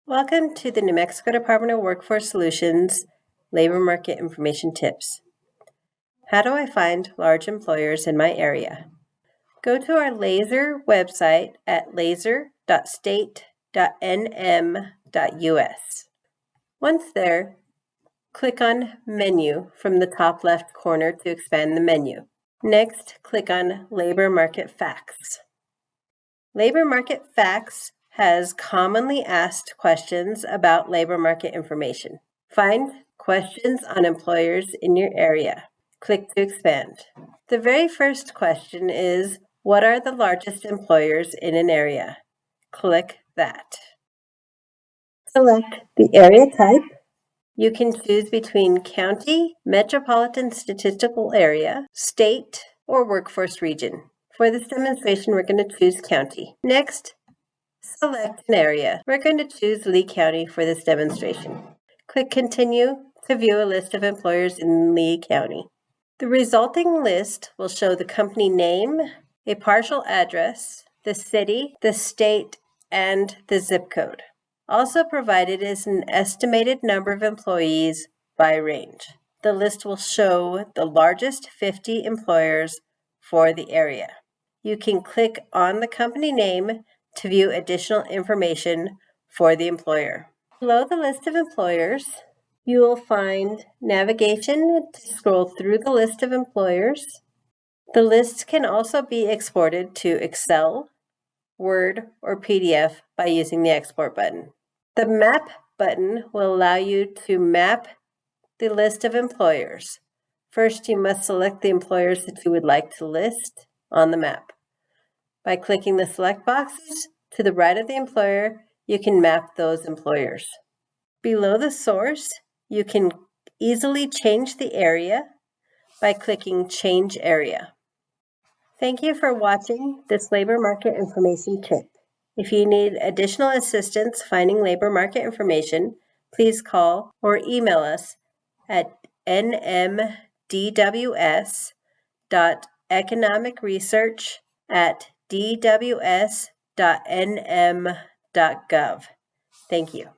Welcome to the New Mexico Department of Workforce Solutions Labor Market Information Tips. How do I find large employers in my area? Go to our LASER website at laser.state.nm.us. Once there, click on Menu from the top left corner to expand the menu. Next, click on Labor Market Facts. Labor Market Facts has commonly asked questions about labor market information. Find questions on employers in your area. Click to expand. The very first question is, what are the largest employers in an area? Click that. Select the area type. You can choose between county, metropolitan statistical area, state, or workforce region. For this demonstration, we're going to choose county. Next, select an area. We're going to choose Lee County for this demonstration. Click Continue to view a list of employers in Lee County. The resulting list will show the company name, a partial address, the city, the state, and the zip code. Also provided is an estimated number of employees by range. The list will show the largest 50 employers for the area. You can click on the company name to view additional information for the employer. Below the list of employers, you will find navigation to scroll through the list of employers. The list can also be exported to Excel, Word, or PDF by using the Export button. The Map button will allow you to map the list of employers. First, you must select the employers that you would like to list on the map. By clicking the select boxes to the right of the employer, you can map those employers. Below the source, you can easily change the area by clicking Change Area. Thank you for watching this labor market information tip. If you need additional assistance finding labor market information, please call or email us at nmdws.economicresearch@dws.nm.gov. Thank you.